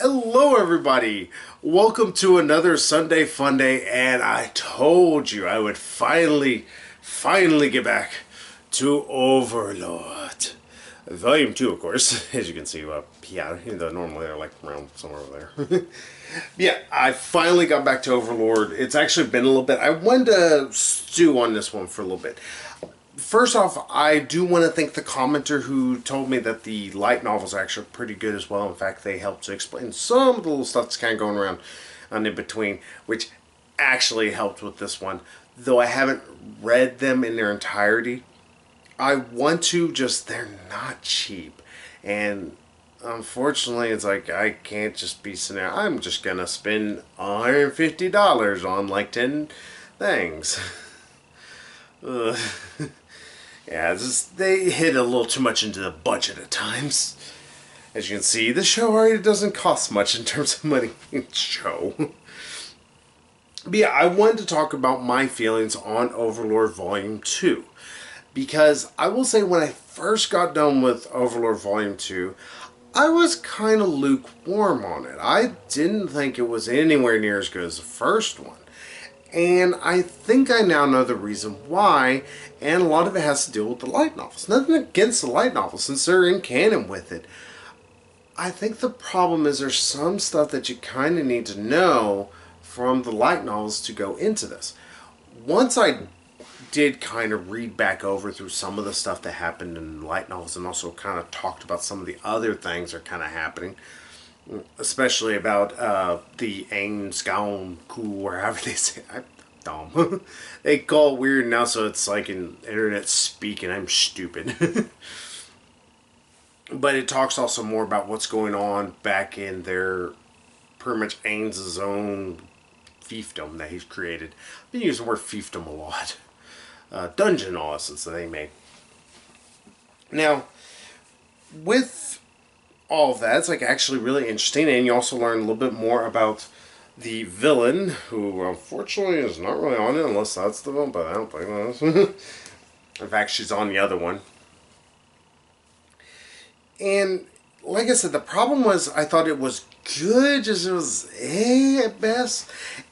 Hello everybody! Welcome to another Sunday Fun Day, and I told you I would finally get back to Overlord. Volume 2, of course, as you can see up here, though normally they're like around somewhere over there. Yeah, I finally got back to Overlord. It's actually been a little bit. I wanted to stew on this one for a little bit. First off, I do want to thank the commenter who told me that the light novels are actually pretty good as well. In fact, they helped to explain some of the little stuff that's kind of going around on in between, which actually helped with this one. Though I haven't read them in their entirety, I want to, just they're not cheap. And unfortunately, it's like I can't just be sitting there. I'm just going to spend $150 on like 10 things. Yeah, they hit a little too much into the budget at times. As you can see, the show already doesn't cost much in terms of money. Show. But yeah, I wanted to talk about my feelings on Overlord Volume 2. Because I will say, when I first got done with Overlord Volume 2, I was kind of lukewarm on it. I didn't think it was anywhere near as good as the first one. And I think I now know the reason why, and a lot of it has to do with the light novels. Nothing against the light novels, since they're in canon with it. I think the problem is there's some stuff that you kind of need to know from the light novels to go into this. Once I did kind of read back over through some of the stuff that happened in the light novels, and also kind of talked about some of the other things that are kind of happening, especially about the Aimsgaun Ku, or however they say it. I'm dumb. They call it weird now, so it's like in internet speak, and I'm stupid. But it talks also more about what's going on back in their, pretty much Ain's own fiefdom that he's created. I've been using the word fiefdom a lot. Dungeon since they made. Now, with all of that, it's like actually really interesting, and you also learn a little bit more about the villain, who unfortunately is not really on it, unless that's the villain, but I don't think that is. In fact, she's on the other one. And like I said, the problem was I thought it was good, just it was at best.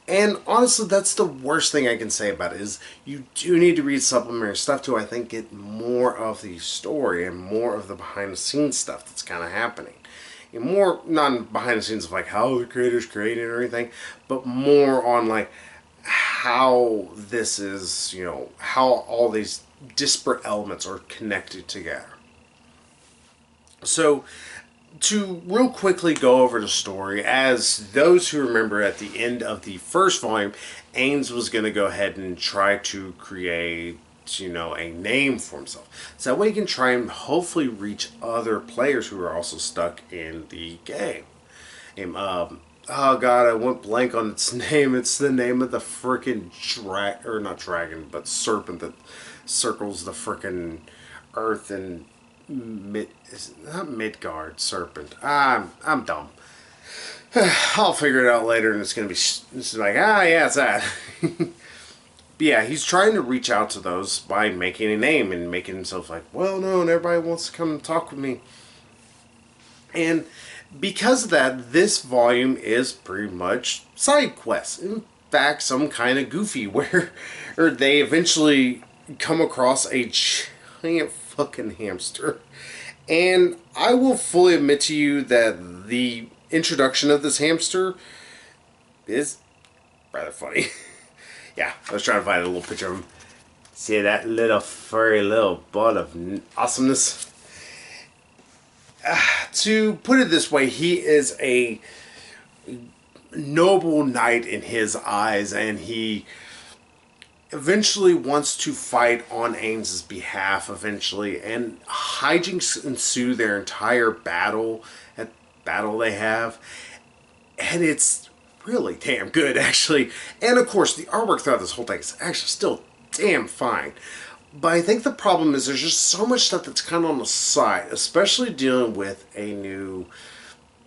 And honestly, that's the worst thing I can say about it, is you do need to read supplementary stuff to, I think, get more of the story and more of the behind-the-scenes stuff that's kind of happening. And more, not behind the scenes of like how the creators created or anything, but more on like how this is, you know, how all these disparate elements are connected together. So, to real quickly go over the story, as those who remember at the end of the first volume, Ains was going to go ahead and try to create, you know, a name for himself. So that way he can try and hopefully reach other players who are also stuck in the game. And, oh god, I went blank on its name. It's the name of the frickin' or not dragon, but serpent that circles the frickin' earth and not Midgard serpent. I'm dumb. I'll figure it out later, and it's gonna be it's like, yeah, it's that. But yeah, he's trying to reach out to those by making a name and making himself like, well known. Everybody wants to come and talk with me. And because of that, this volume is pretty much side quests. In fact, some kind of goofy where or they eventually come across a giant fucking hamster. And I will fully admit to you that the introduction of this hamster is rather funny. Yeah, I was trying to find a little picture of him. See that little furry little ball of awesomeness? To put it this way, he is a noble knight in his eyes, and he eventually wants to fight on Ain's behalf eventually, and hijinks ensue their entire battle they have, and it's really damn good, actually. And of course, the artwork throughout this whole thing is actually still damn fine. But I think the problem is there's just so much stuff that's kind of on the side, especially dealing with a new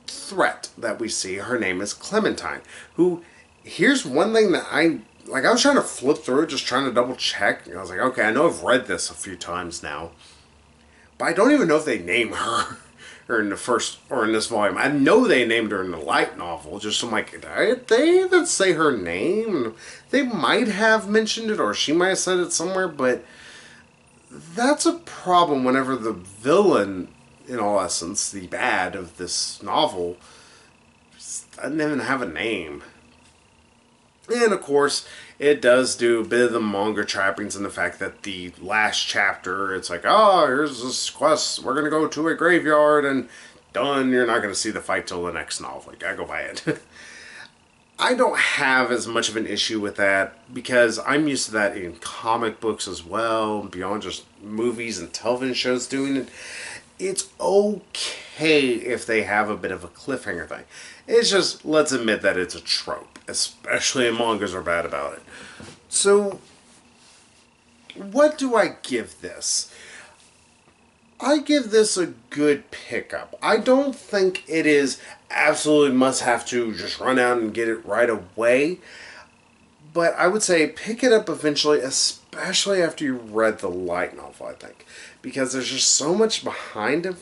threat that we see. Her name is Clementine, who, here's one thing that I was trying to flip through it, just trying to double check. And I was like, okay, I know I've read this a few times now, but I don't even know if they name her or in the first, or in this volume. I know they named her in the light novel. Just I'm like, did they even say her name? They might have mentioned it, or she might have said it somewhere. But that's a problem whenever the villain, in all essence, the bad of this novel, doesn't even have a name. And of course, it does do a bit of the manga trappings in the fact that the last chapter, it's like, oh, here's this quest. We're going to go to a graveyard and done. You're not going to see the fight till the next novel. You gotta go buy it. I don't have as much of an issue with that because I'm used to that in comic books as well, beyond just movies and television shows doing it. It's okay if they have a bit of a cliffhanger thing. It's just, let's admit that it's a trope, especially in mangas are bad about it. So, what do I give this? I give this a good pickup. I don't think it is absolutely must have to just run out and get it right away. But I would say pick it up eventually, especially after you read the light novel, I think. Because there's just so much behind it,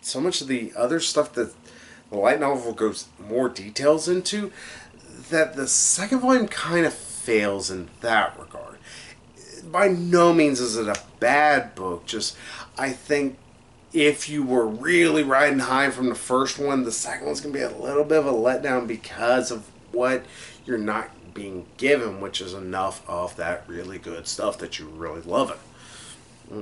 so much of the other stuff that the light novel goes more details into, that the second volume kind of fails in that regard. By no means is it a bad book, just I think if you were really riding high from the first one, the second one's going to be a little bit of a letdown because of what you're not being given, which is enough of that really good stuff that you really love it.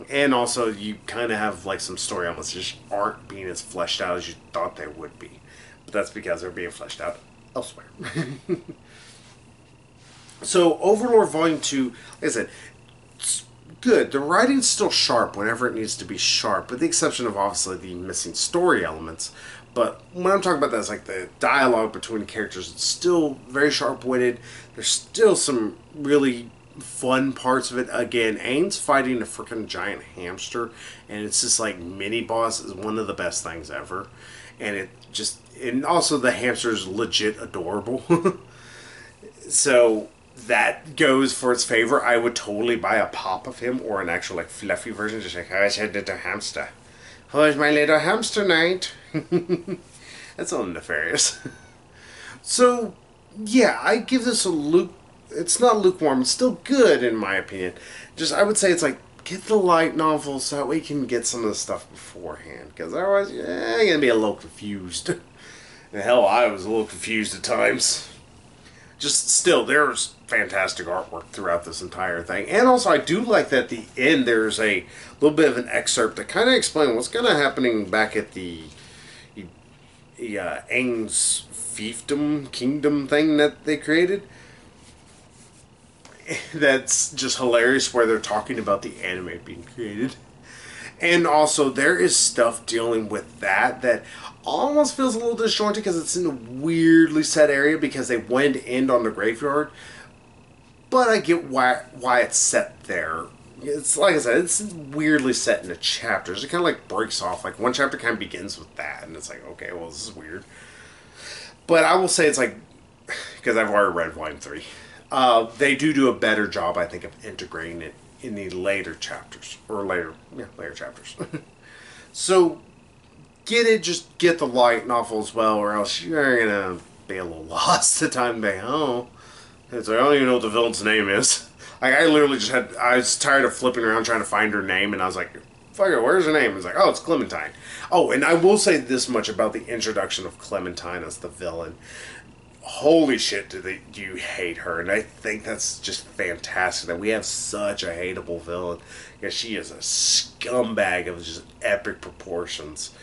And also, you kind of have like some story elements that just aren't being as fleshed out as you thought they would be. But that's because they're being fleshed out elsewhere. So, Overlord Volume 2, like I said, it's good. The writing's still sharp whenever it needs to be sharp, with the exception of obviously the missing story elements. But when I'm talking about that, it's like the dialogue between the characters, it's still very sharp-witted. There's still some really fun parts of it. Again, Aang's fighting a freaking giant hamster, and it's just like mini-boss is one of the best things ever. And it just, and also the hamster's legit adorable. So that goes for its favor. I would totally buy a pop of him or an actual like fluffy version, just like, oh, I said little hamster. Who's my little hamster knight? That's a little nefarious. So, yeah, I give this a it's not lukewarm. It's still good, in my opinion. Just, I would say it's like, get the light novel so that way you can get some of the stuff beforehand. Because otherwise, you're going to be a little confused. And hell, I was a little confused at times. Just still, there's fantastic artwork throughout this entire thing. And also, I do like that at the end there's a little bit of an excerpt that kind of explains what's going to happening back at the Aang's fiefdom, kingdom thing that they created. That's just hilarious where they're talking about the anime being created. And also, there is stuff dealing with that almost feels a little disjointed because it's in a weirdly set area because they wanted to end on the graveyard. But I get why it's set there. It's like I said, it's weirdly set into chapters. It kind of like breaks off. Like one chapter kind of begins with that, and it's like, okay, well, this is weird. But I will say it's like, because I've already read Volume 3, they do a better job, I think, of integrating it in the later chapters. Or later chapters. So, get it, just get the light novel as well, or else you're going to be a little lost the time they oh. It's like, I don't even know what the villain's name is. Like, I literally just I was tired of flipping around trying to find her name, and I was like, fuck it, where's her name? It's like, oh, it's Clementine. Oh, and I will say this much about the introduction of Clementine as the villain. Holy shit, do you hate her? And I think that's just fantastic that we have such a hateable villain. Because she is a scumbag of just epic proportions.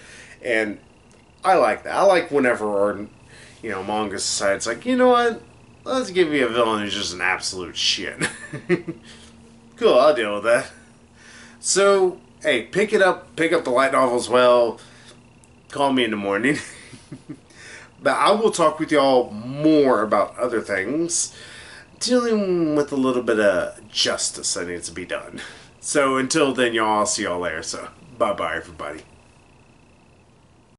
And I like that. I like whenever our, manga society, it's like, you know what? Let's give you a villain who's just an absolute shit. Cool, I'll deal with that. So, hey, pick it up. Pick up the light novel as well. Call me in the morning. But I will talk with y'all more about other things, dealing with a little bit of justice that needs to be done. So until then, y'all, I'll see y'all later. So bye-bye, everybody.